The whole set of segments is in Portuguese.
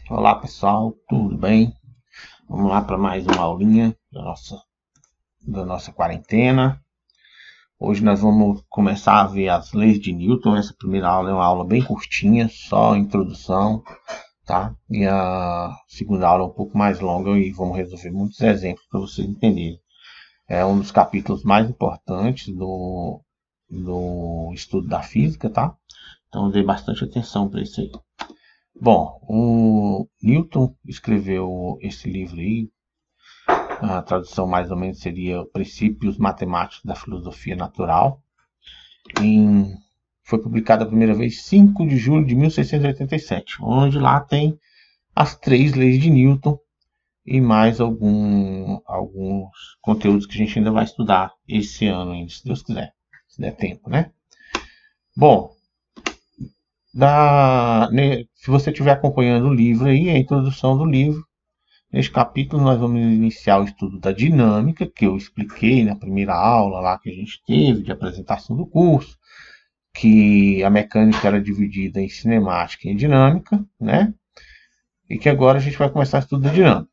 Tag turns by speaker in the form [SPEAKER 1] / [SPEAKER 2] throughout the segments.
[SPEAKER 1] Olá pessoal, tudo bem? Vamos lá para mais uma aulinha da nossa quarentena. Hoje nós vamos começar a ver as leis de Newton. Essa primeira aula é uma aula bem curtinha, só introdução, tá? E a segunda aula é um pouco mais longa e vamos resolver muitos exemplos para vocês entenderem. É um dos capítulos mais importantes do estudo da física, tá? Então dê bastante atenção para isso aí. Bom, o Newton escreveu esse livro aí, a tradução mais ou menos seria Princípios Matemáticos da Filosofia Natural. Foi publicado a primeira vez em 5 de julho de 1687, onde lá tem as 3 leis de Newton e mais alguns conteúdos que a gente ainda vai estudar esse ano, ainda, se Deus quiser, se der tempo, né? Bom, se você estiver acompanhando o livro aí, a introdução do livro, neste capítulo nós vamos iniciar o estudo da dinâmica, que eu expliquei na primeira aula lá que a gente teve, de apresentação do curso, que a mecânica era dividida em cinemática e dinâmica, né? E que agora a gente vai começar o estudo da dinâmica,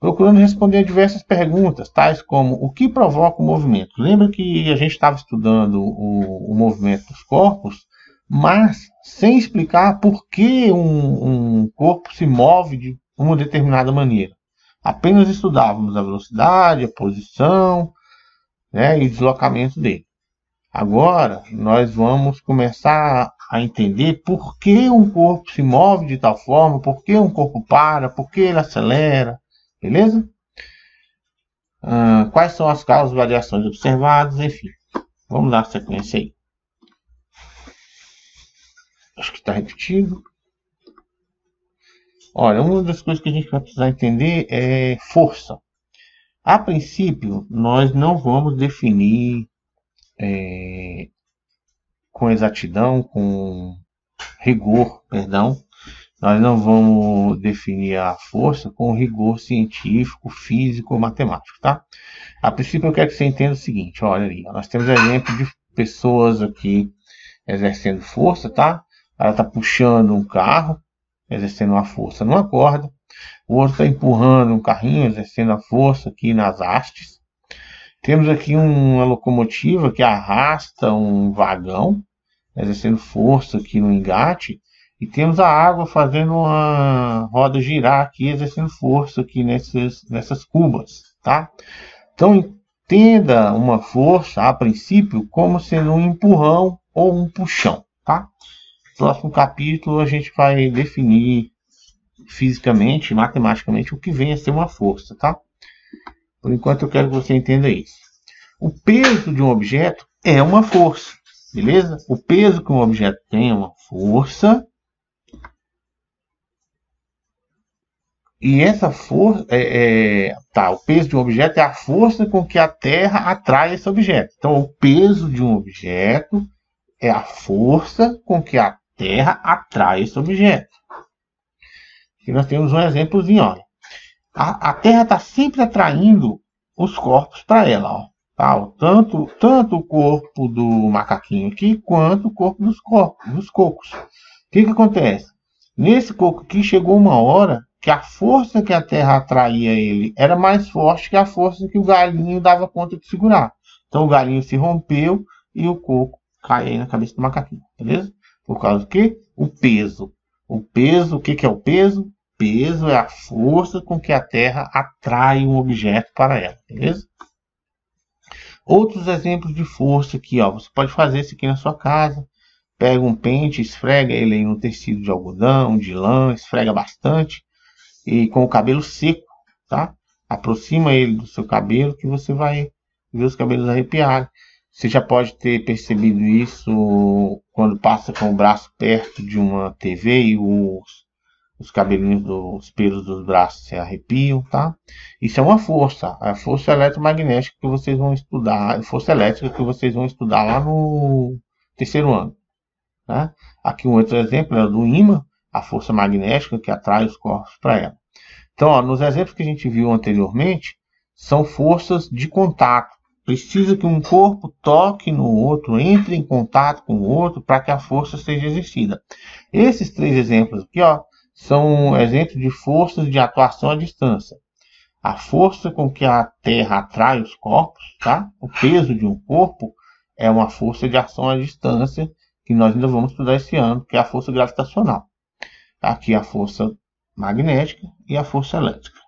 [SPEAKER 1] procurando responder a diversas perguntas, tais como o que provoca o movimento. Lembra que a gente estava estudando o movimento dos corpos, mas sem explicar por que um corpo se move de uma determinada maneira. Apenas estudávamos a velocidade, a posição, né, e o deslocamento dele. Agora, nós vamos começar a entender por que um corpo se move de tal forma, por que um corpo para, por que ele acelera, beleza? Quais são as causas de variações observadas, enfim. Vamos dar sequência aí. Acho que está repetido. Olha, uma das coisas que a gente vai precisar entender é força. A princípio, nós não vamos definir com exatidão, com rigor, perdão, nós não vamos definir a força com rigor científico, físico ou matemático, tá? A princípio eu quero que você entenda o seguinte, olha ali, nós temos exemplo de pessoas aqui exercendo força, tá? Ela está puxando um carro, exercendo uma força numa corda, o outro está empurrando um carrinho, exercendo a força aqui nas hastes. Temos aqui uma locomotiva que arrasta um vagão, exercendo força aqui no engate. E temos a água fazendo uma roda girar aqui, exercendo força aqui nessas cubas, tá? Então, entenda uma força, a princípio, como sendo um empurrão ou um puxão, tá? No próximo capítulo, a gente vai definir fisicamente, matematicamente, o que vem a ser uma força, tá? Por enquanto, eu quero que você entenda isso. O peso de um objeto é uma força, beleza? O peso que um objeto tem é uma força. E essa força, o peso de um objeto é a força com que a Terra atrai esse objeto. Então, o peso de um objeto é a força com que a Terra atrai esse objeto. Aqui nós temos um exemplozinho, olha. A Terra está sempre atraindo os corpos para ela, ó. Tá? Tanto o corpo do macaquinho aqui, quanto o corpo dos cocos. O que acontece? Nesse coco aqui chegou uma hora que a força que a Terra atraía ele era mais forte que a força que o galinho dava conta de segurar. Então o galinho se rompeu e o coco cai aí na cabeça do macaquinho, beleza? Por causa do quê? O peso. O peso, o que é o peso? Peso é a força com que a Terra atrai um objeto para ela, beleza? Outros exemplos de força aqui, ó. Você pode fazer isso aqui na sua casa. Pega um pente, esfrega ele aí no tecido de algodão, de lã, esfrega bastante. E com o cabelo seco, tá? Aproxima ele do seu cabelo que você vai ver os cabelos arrepiarem. Você já pode ter percebido isso quando passa com o braço perto de uma TV e os cabelinhos dos pelos dos braços se arrepiam, tá? Isso é uma força, a força eletromagnética que vocês vão estudar, força elétrica que vocês vão estudar lá no terceiro ano, né? Aqui um outro exemplo é do ímã, a força magnética que atrai os corpos para ela. Então, ó, nos exemplos que a gente viu anteriormente, são forças de contato. Precisa que um corpo toque no outro, entre em contato com o outro para que a força seja exercida. Esses 3 exemplos aqui, ó, são exemplos de forças de atuação à distância. A força com que a Terra atrai os corpos, tá? O peso de um corpo é uma força de ação à distância que nós ainda vamos estudar esse ano, que é a força gravitacional. Aqui a força magnética e a força elétrica.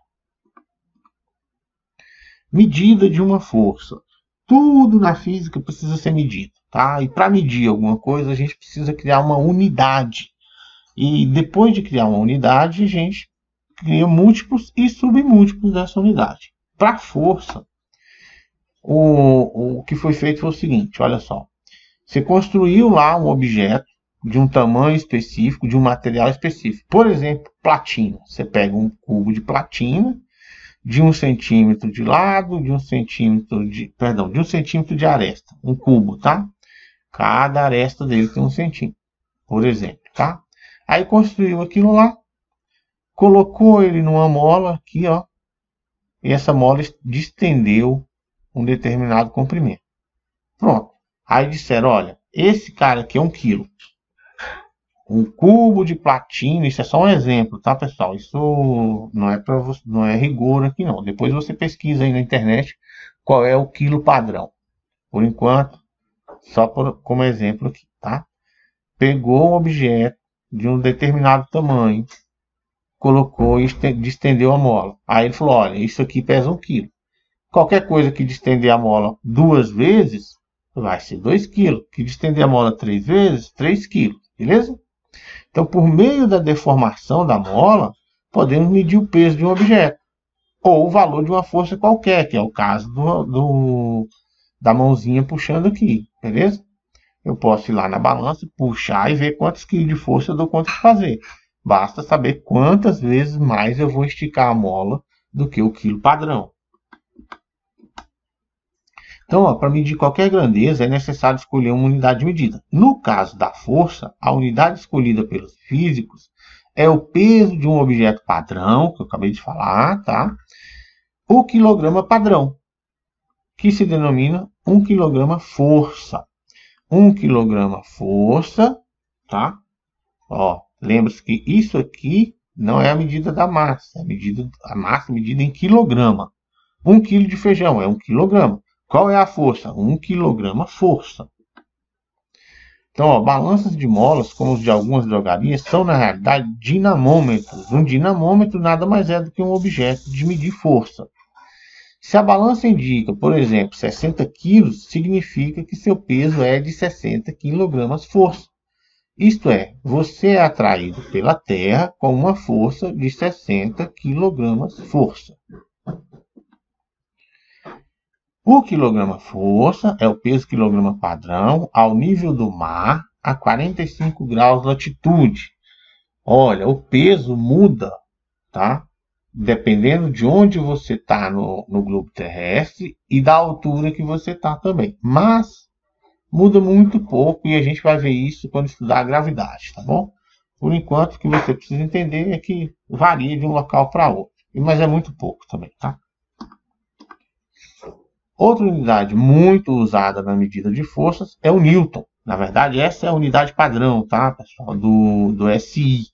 [SPEAKER 1] Medida de uma força. Tudo na física precisa ser medido, tá? E para medir alguma coisa, a gente precisa criar uma unidade. E depois de criar uma unidade, a gente cria múltiplos e submúltiplos dessa unidade. Para a força, o que foi feito foi o seguinte, olha só. Você construiu lá um objeto de um tamanho específico, de um material específico. Por exemplo, platina. Você pega um cubo de platina, de 1 centímetro de lado, de 1 centímetro de... Perdão, de 1 centímetro de aresta. Um cubo, tá? Cada aresta dele tem 1 centímetro, por exemplo, tá? Aí construiu aquilo lá, colocou ele numa mola aqui, ó. E essa mola distendeu um determinado comprimento. Pronto. Aí disseram, olha, esse cara aqui é 1 quilo. Um cubo de platina, isso é só um exemplo, tá, pessoal? Isso não é para você, não é rigor aqui não. Depois você pesquisa aí na internet qual é o quilo padrão. Por enquanto, só como exemplo aqui, tá? Pegou um objeto de um determinado tamanho, colocou e distendeu a mola. Aí ele falou, olha, isso aqui pesa 1 quilo. Qualquer coisa que distender a mola 2 vezes, vai ser 2 quilos. Que distender a mola 3 vezes, 3 quilos. Beleza? Então, por meio da deformação da mola, podemos medir o peso de um objeto. Ou o valor de uma força qualquer, que é o caso da mãozinha puxando aqui. Beleza? Eu posso ir lá na balança, puxar e ver quantos quilos de força eu dou conta de fazer. Basta saber quantas vezes mais eu vou esticar a mola do que o quilo padrão. Então, para medir qualquer grandeza, é necessário escolher uma unidade de medida. No caso da força, a unidade escolhida pelos físicos é o peso de um objeto padrão, que eu acabei de falar, tá? O quilograma padrão, que se denomina 1 quilograma força. 1 quilograma força, tá? Ó, lembra-se que isso aqui não é a medida da massa, a massa é medida em quilograma. 1 quilo de feijão é 1 quilograma. Qual é a força? 1 quilograma força. Então, ó, balanças de molas, como os de algumas drogarias, são na realidade dinamômetros. Um dinamômetro nada mais é do que um objeto de medir força. Se a balança indica, por exemplo, 60 quilos, significa que seu peso é de 60 quilogramas força. Isto é, você é atraído pela Terra com uma força de 60 quilogramas força. O quilograma força é o peso quilograma padrão ao nível do mar a 45 graus de latitude. Olha, o peso muda, tá? Dependendo de onde você está no globo terrestre e da altura que você está também. Mas muda muito pouco e a gente vai ver isso quando estudar a gravidade, tá bom? Por enquanto, o que você precisa entender é que varia de um local para outro. Mas é muito pouco também, tá? Outra unidade muito usada na medida de forças é o Newton. Na verdade, essa é a unidade padrão, tá, pessoal? Do SI.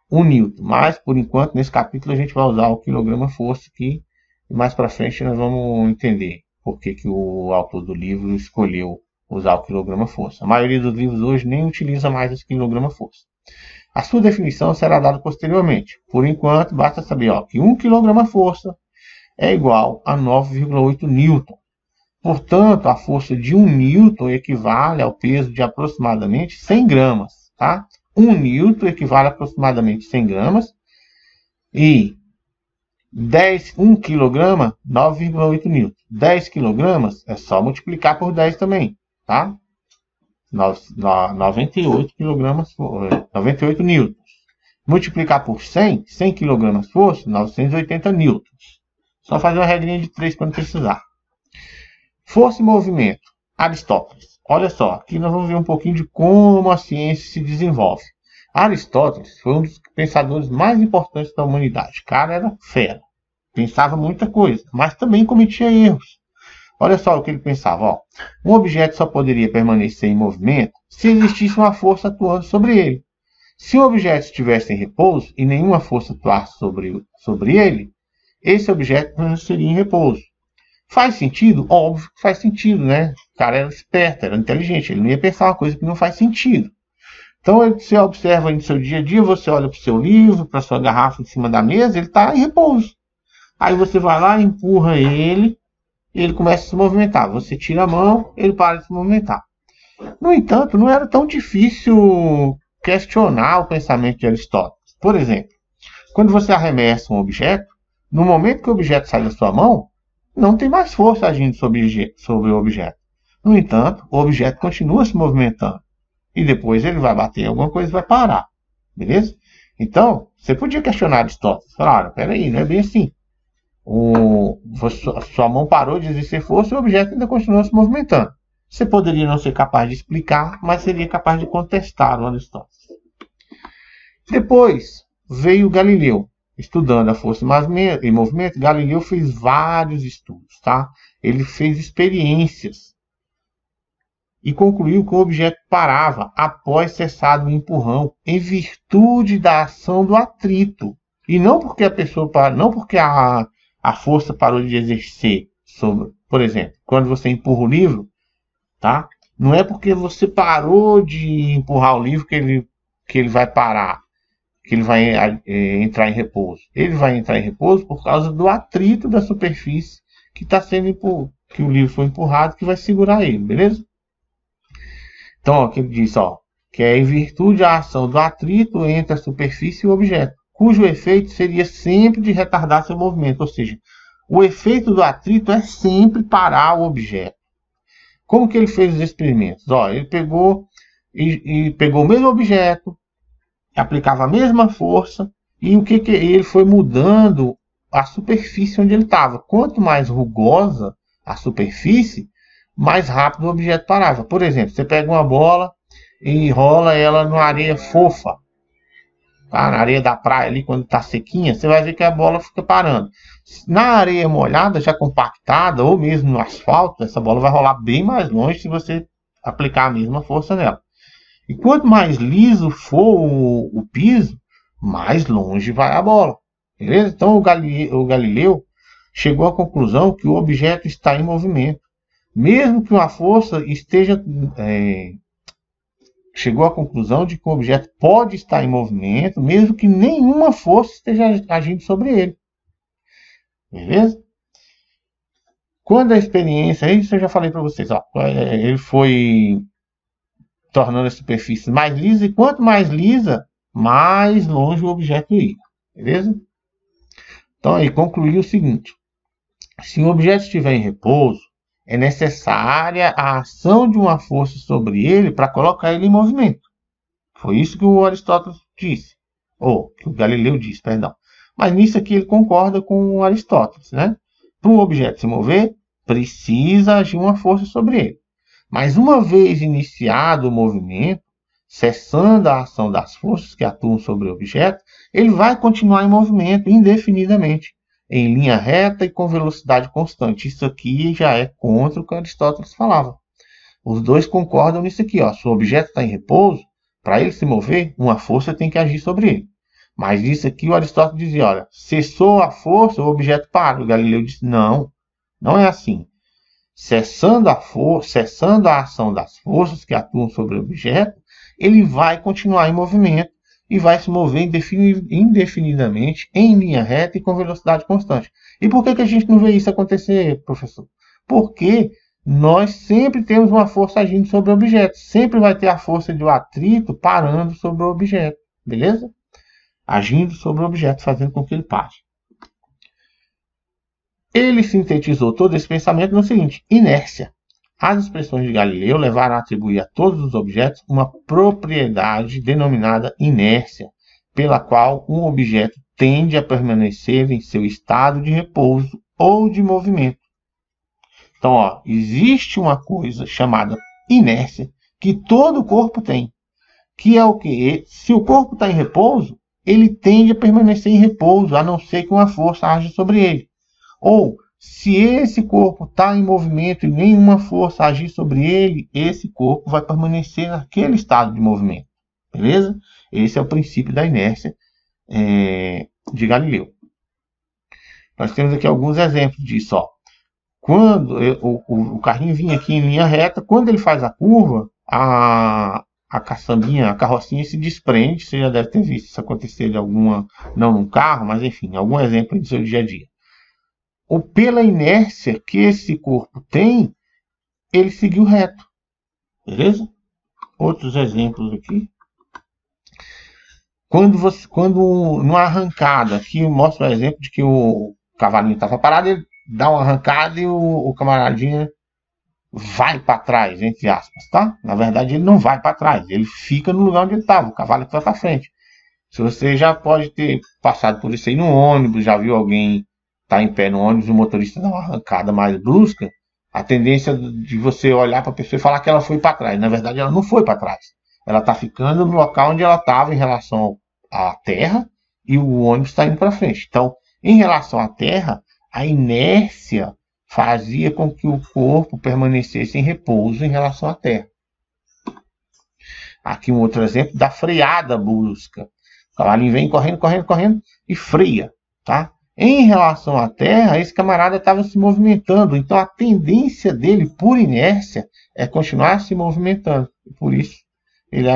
[SPEAKER 1] O Newton. Mas, por enquanto, nesse capítulo a gente vai usar o quilograma força aqui. E mais para frente nós vamos entender por que o autor do livro escolheu usar o quilograma força. A maioria dos livros hoje nem utiliza mais esse quilograma força. A sua definição será dada posteriormente. Por enquanto, basta saber ó, que 1 quilograma força é igual a 9,8 newton. Portanto, a força de 1 newton equivale ao peso de aproximadamente 100 gramas. Tá? 1 newton equivale a aproximadamente 100 gramas. E 1 quilograma, 9,8 newton. 10 quilogramas é só multiplicar por 10 também. Tá? 98 quilogramas, 98 newtons. Multiplicar por 100, 100 quilogramas força, 980 newtons. Só fazer uma regrinha de 3 quando precisar. Força e movimento. Aristóteles. Olha só, aqui nós vamos ver um pouquinho de como a ciência se desenvolve. Aristóteles foi um dos pensadores mais importantes da humanidade. O cara era fera. Pensava muita coisa, mas também cometia erros. Olha só o que ele pensava. Ó. Um objeto só poderia permanecer em movimento se existisse uma força atuando sobre ele. Se o objeto estivesse em repouso e nenhuma força atuasse sobre ele, esse objeto permaneceria em repouso. Faz sentido? Óbvio que faz sentido, né? O cara era esperto, era inteligente, ele não ia pensar uma coisa que não faz sentido. Então, você observa no seu dia a dia, você olha para o seu livro, para a sua garrafa em cima da mesa, ele está em repouso. Aí você vai lá, empurra ele, e ele começa a se movimentar. Você tira a mão, ele para de se movimentar. No entanto, não era tão difícil questionar o pensamento de Aristóteles. Por exemplo, quando você arremessa um objeto, no momento que o objeto sai da sua mão, não tem mais força agindo sobre o objeto. No entanto, o objeto continua se movimentando. E depois ele vai bater em alguma coisa e vai parar. Beleza? Então, você podia questionar Aristóteles. Falar, peraí, não é bem assim. Sua mão parou de exercer força e o objeto ainda continua se movimentando. Você poderia não ser capaz de explicar, mas seria capaz de contestar o Aristóteles. Depois veio Galileu. Estudando a força em movimento, Galileu fez vários estudos, tá? Ele fez experiências e concluiu que o objeto parava após cessar o empurrão, em virtude da ação do atrito. E não porque a força parou de exercer sobre, por exemplo, quando você empurra o livro, tá? Não é porque você parou de empurrar o livro que ele vai parar, que ele vai entrar em repouso. Ele vai entrar em repouso por causa do atrito da superfície que está sendo que o livro foi empurrado, que vai segurar ele, beleza? Então, aqui ele diz, que é em virtude da ação do atrito entre a superfície e o objeto, cujo efeito seria sempre de retardar seu movimento, ou seja, o efeito do atrito é sempre parar o objeto. Como que ele fez os experimentos? Ele pegou o mesmo objeto, aplicava a mesma força, e ele foi mudando a superfície onde ele estava. Quanto mais rugosa a superfície, mais rápido o objeto parava. Por exemplo, você pega uma bola e enrola ela numa areia fofa, tá? Na areia da praia ali, quando está sequinha, você vai ver que a bola fica parando. Na areia molhada, já compactada, ou mesmo no asfalto, essa bola vai rolar bem mais longe se você aplicar a mesma força nela. E quanto mais liso for o piso, mais longe vai a bola. Beleza? Então o Galileu chegou à conclusão que o objeto está em movimento. Mesmo que uma força esteja... chegou à conclusão de que o objeto pode estar em movimento, mesmo que nenhuma força esteja agindo sobre ele. Beleza? Quando a experiência... Isso eu já falei para vocês. Ele foi tornando a superfície mais lisa, e quanto mais lisa, mais longe o objeto ia. Beleza? Então, ele concluiu o seguinte: se o objeto estiver em repouso, é necessária a ação de uma força sobre ele para colocar ele em movimento. Foi isso que o Aristóteles disse. Ou, que o Galileu disse, perdão. Mas nisso aqui ele concorda com o Aristóteles, né? Para um objeto se mover, precisa agir uma força sobre ele. Mas uma vez iniciado o movimento, cessando a ação das forças que atuam sobre o objeto, ele vai continuar em movimento indefinidamente, em linha reta e com velocidade constante. Isso aqui já é contra o que Aristóteles falava. Os dois concordam nisso aqui. Se o objeto está em repouso, para ele se mover, uma força tem que agir sobre ele. Mas isso aqui o Aristóteles dizia, cessou a força, o objeto para. O Galileu disse, não é assim. Cessando a ação das forças que atuam sobre o objeto, ele vai continuar em movimento e vai se mover indefinidamente, em linha reta e com velocidade constante. E por que a gente não vê isso acontecer, professor? Porque nós sempre temos uma força agindo sobre o objeto. Sempre vai ter a força do atrito parando sobre o objeto. Beleza? Agindo sobre o objeto, fazendo com que ele pare. Ele sintetizou todo esse pensamento no seguinte: inércia. As expressões de Galileu levaram a atribuir a todos os objetos uma propriedade denominada inércia, pela qual um objeto tende a permanecer em seu estado de repouso ou de movimento. Então, existe uma coisa chamada inércia que todo corpo tem, que é o que? Se o corpo está em repouso, ele tende a permanecer em repouso, a não ser que uma força haja sobre ele. Ou, se esse corpo está em movimento e nenhuma força agir sobre ele, esse corpo vai permanecer naquele estado de movimento. Beleza? Esse é o princípio da inércia de Galileu. Nós temos aqui alguns exemplos disso. Ó. Quando o carrinho vinha aqui em linha reta, quando ele faz a curva, a caçambinha, a carrocinha se desprende. Você já deve ter visto isso acontecer de alguma, não num carro, mas enfim, algum exemplo do seu dia a dia. Ou pela inércia que esse corpo tem, ele seguiu reto. Beleza? Outros exemplos aqui. Quando numa arrancada, aqui mostra o exemplo de que o cavalinho estava parado, ele dá uma arrancada e o camaradinha vai para trás, entre aspas, tá? Na verdade, ele não vai para trás, ele fica no lugar onde ele estava, o cavalo que vai para frente. Se você já pode ter passado por isso aí no ônibus, já viu alguém estar em pé no ônibus e o motorista dá uma arrancada mais brusca, a tendência de você olhar para a pessoa e falar que ela foi para trás. Na verdade, ela não foi para trás. Ela está ficando no local onde ela estava em relação à terra e o ônibus está indo para frente. Então, em relação à terra, a inércia fazia com que o corpo permanecesse em repouso em relação à terra. Aqui um outro exemplo da freada brusca. O cavalinho vem correndo, correndo, correndo e freia, tá? Em relação à terra, esse camarada estava se movimentando, então a tendência dele, por inércia, é continuar se movimentando. Por isso, ele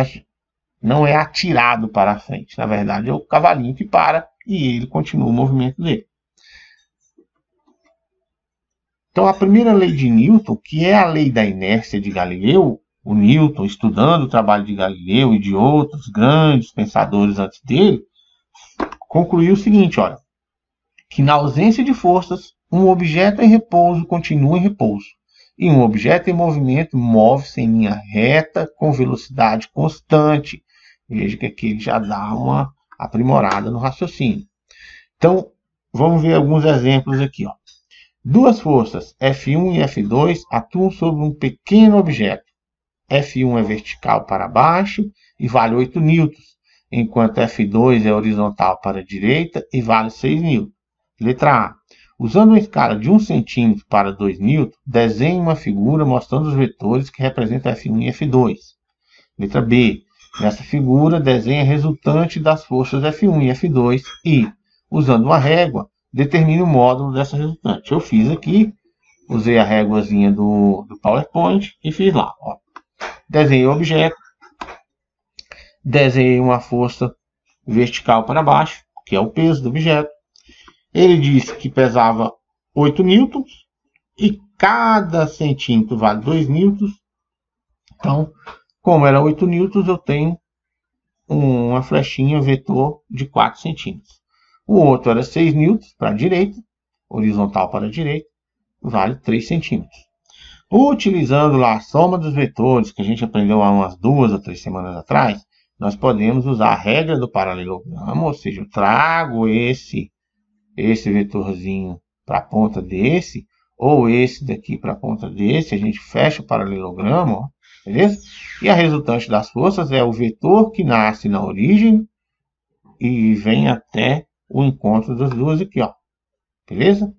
[SPEAKER 1] não é atirado para a frente. Na verdade, é o cavalinho que para e ele continua o movimento dele. Então, a primeira lei de Newton, que é a lei da inércia de Galileu, o Newton, estudando o trabalho de Galileu e de outros grandes pensadores antes dele, concluiu o seguinte, olha, que na ausência de forças, um objeto em repouso continua em repouso, e um objeto em movimento move-se em linha reta com velocidade constante. Veja que aqui ele já dá uma aprimorada no raciocínio. Então, vamos ver alguns exemplos aqui. Ó. Duas forças, F1 e F2, atuam sobre um pequeno objeto. F1 é vertical para baixo e vale 8 newtons, enquanto F2 é horizontal para a direita e vale 6 newtons. Letra A. Usando uma escala de 1 cm para 2 newtons, desenhe uma figura mostrando os vetores que representam F1 e F2. Letra B. Nessa figura, desenhe a resultante das forças F1 e F2 e, usando uma régua, determine o módulo dessa resultante. Eu fiz aqui, usei a réguazinha do PowerPoint e fiz lá. Ó. Desenhei o objeto, desenhei uma força vertical para baixo, que é o peso do objeto. Ele disse que pesava 8 newtons e cada centímetro vale 2 newtons. Então, como era 8 newtons, eu tenho uma flechinha vetor de 4 centímetros. O outro era 6 newtons para a direita, horizontal para a direita, vale 3 centímetros. Utilizando lá a soma dos vetores, que a gente aprendeu há umas 2 ou 3 semanas atrás, nós podemos usar a regra do paralelogramo, ou seja, eu trago esse vetorzinho para a ponta desse, ou esse daqui para a ponta desse, a gente fecha o paralelogramo, ó, beleza? E a resultante das forças é o vetor que nasce na origem e vem até o encontro das duas aqui, ó, beleza?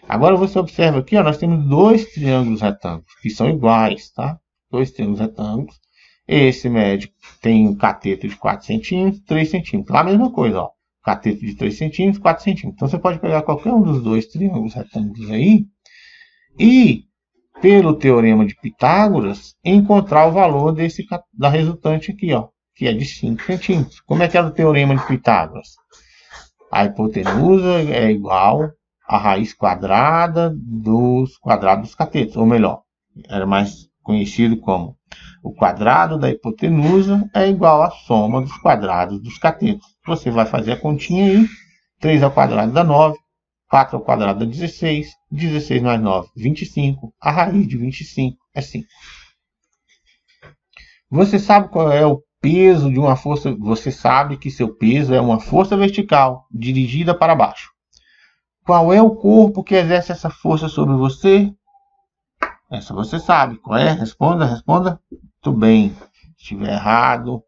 [SPEAKER 1] Agora você observa aqui, ó, nós temos dois triângulos retângulos, que são iguais, tá? Dois triângulos retângulos. Esse médio tem um cateto de 4 centímetros, 3 centímetros. Lá a mesma coisa, ó. Cateto de 3 centímetros, 4 centímetros. Então, você pode pegar qualquer um dos dois triângulos retângulos aí e, pelo teorema de Pitágoras, encontrar o valor da resultante aqui, ó, que é de 5 centímetros. Como é que era o teorema de Pitágoras? A hipotenusa é igual à raiz quadrada dos quadrados dos catetos. Ou melhor, era mais conhecido como o quadrado da hipotenusa é igual à soma dos quadrados dos catetos. Você vai fazer a continha aí. 3 ao quadrado dá 9. 4 ao quadrado dá 16. 16 mais 9, 25. A raiz de 25 é 5. Você sabe qual é o peso de uma força? Você sabe que seu peso é uma força vertical dirigida para baixo. Qual é o corpo que exerce essa força sobre você? Essa você sabe. Qual é? Responda, responda. Muito bem. Se estiver errado,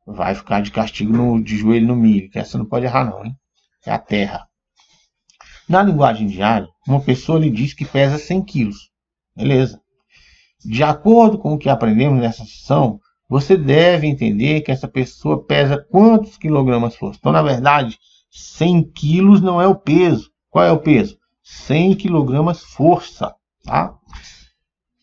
[SPEAKER 1] vai ficar de castigo de joelho no milho. Que essa não pode errar não, hein? É a terra. Na linguagem diária, uma pessoa lhe diz que pesa 100 quilos. Beleza. De acordo com o que aprendemos nessa sessão, você deve entender que essa pessoa pesa quantos quilogramas força. Então, na verdade, 100 quilos não é o peso. Qual é o peso? 100 quilogramas força, tá?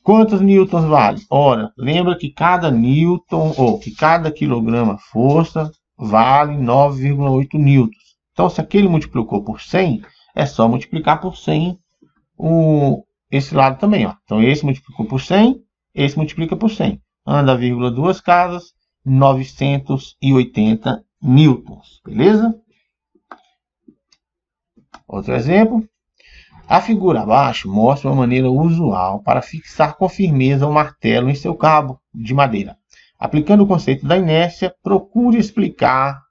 [SPEAKER 1] Quantos newtons vale? Ora, lembra que cada newton, ou que cada quilograma força vale 9,8 newtons. Então, se aquele multiplicou por 100, é só multiplicar por 100 esse lado também, ó. Então, esse multiplicou por 100, esse multiplica por 100. Anda vírgula duas casas, 980 newtons, beleza? Outro exemplo. A figura abaixo mostra uma maneira usual para fixar com firmeza o martelo em seu cabo de madeira. Aplicando o conceito da inércia, procure explicar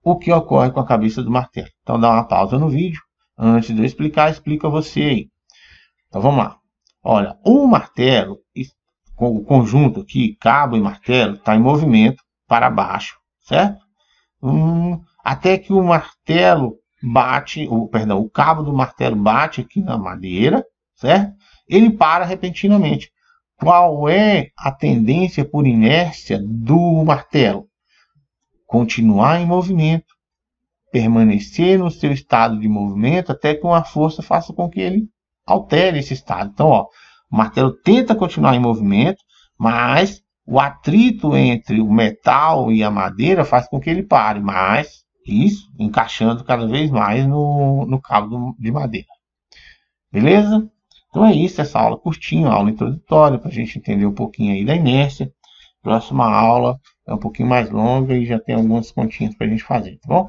[SPEAKER 1] o que ocorre com a cabeça do martelo. Então, dá uma pausa no vídeo. Antes de eu explicar, explica você aí. Então, vamos lá. Olha, o martelo, com o conjunto aqui, cabo e martelo, está em movimento para baixo, certo? Até que o martelo o cabo do martelo bate aqui na madeira, certo? Ele para repentinamente. Qual é a tendência por inércia do martelo? Continuar em movimento, permanecer no seu estado de movimento até que uma força faça com que ele altere esse estado. Então, ó, o martelo tenta continuar em movimento, mas o atrito entre o metal e a madeira faz com que ele pare, mas isso encaixando cada vez mais no cabo de madeira. Beleza? Então é isso, essa aula curtinha, aula introdutória, para a gente entender um pouquinho aí da inércia. Próxima aula é um pouquinho mais longa e já tem algumas continhas para a gente fazer, tá bom?